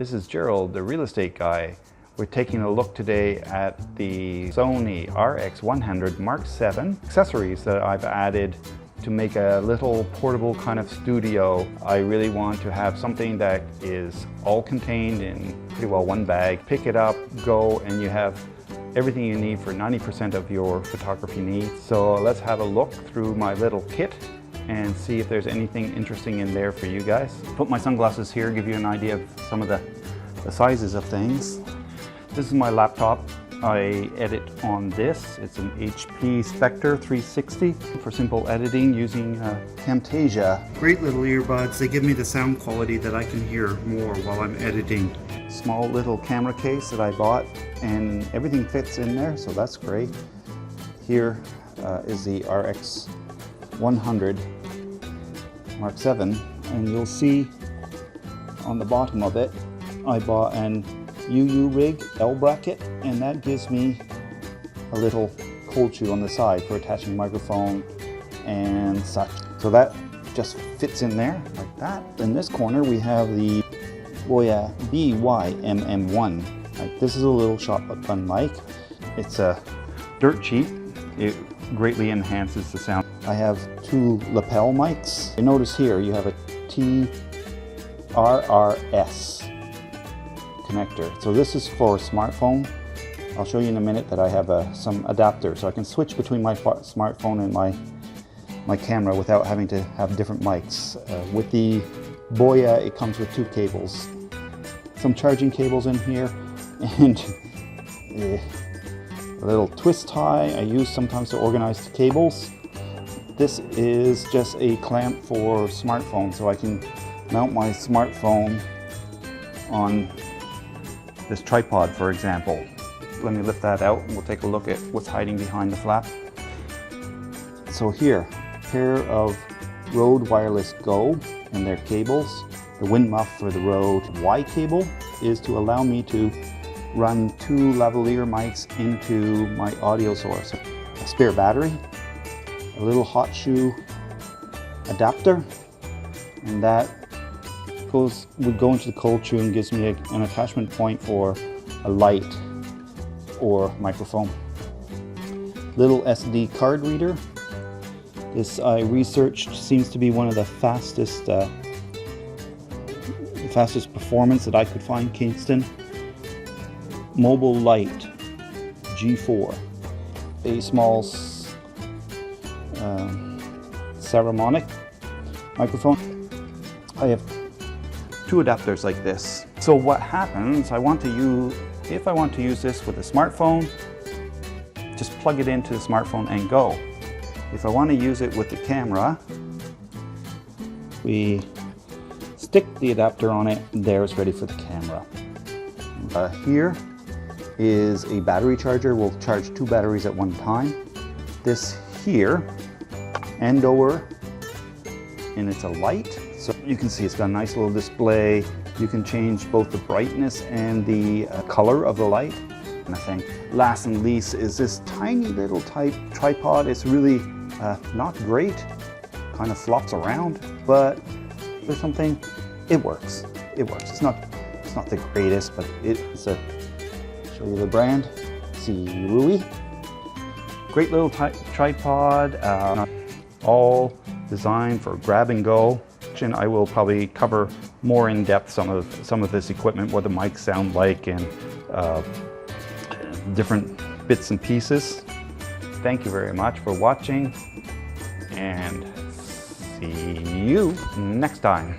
This is Gerald, the real estate guy. We're taking a look today at the Sony RX100 MVII accessories that I've added to make a little portable kind of studio. I really want to have something that is all contained in pretty well one bag. Pick it up, go, and you have everything you need for 90% of your photography needs. So let's have a look through my little kit and see if there's anything interesting in there for you guys. Put my sunglasses here, give you an idea of some of the sizes of things. This is my laptop. I edit on this. It's an HP Spectre 360 for simple editing using Camtasia. Great little earbuds. They give me the sound quality that I can hear more while I'm editing. Small little camera case that I bought, and everything fits in there, so that's great. Here is the RX100 MVII, and you'll see on the bottom of it, I bought an UURig L bracket, and that gives me a little cold shoe on the side for attaching microphone and such. So that just fits in there like that. In this corner we have the BY-MM1. This is a little shotgun mic. It's dirt cheap. It greatly enhances the sound. I have two lapel mics. You notice here you have a TRRS connector. So this is for smartphone. I'll show you in a minute that I have some adapters, so I can switch between my smartphone and my camera without having to have different mics. With the Boya, it comes with two cables. Some charging cables in here, and a little twist tie I use sometimes to organize the cables. This is just a clamp for smartphone, so I can mount my smartphone on this tripod, for example. Let me lift that out and we'll take a look at what's hiding behind the flap. So here, a pair of Rode Wireless Go and their cables. The wind muff for the Rode Y cable is to allow me to run two lavalier mics into my audio source. A spare battery, a little hot shoe adapter, and that would go into the cold shoe and gives me an attachment point for a light or microphone. Little SD card reader. This I researched seems to be one of the fastest performance that I could find. Kingston Mobile Light G4. A small ceramic microphone. I have two adapters like this. So what happens, if I want to use this with a smartphone, just plug it into the smartphone and go. If I want to use it with the camera, we stick the adapter on it, and there it's ready for the camera. Here is a battery charger. We'll charge two batteries at one time. This here, Andoer, and it's a light. So you can see it's got a nice little display. You can change both the brightness and the color of the light. And I think last and least is this tiny little tripod. It's really not great, kind of flops around, but there's something, it works. It works. It's not the greatest, but it's show you the brand, Sirui. Great little tripod, all designed for grab and go. I will probably cover more in depth some of this equipment, what the mics sound like, and different bits and pieces. Thank you very much for watching, and see you next time.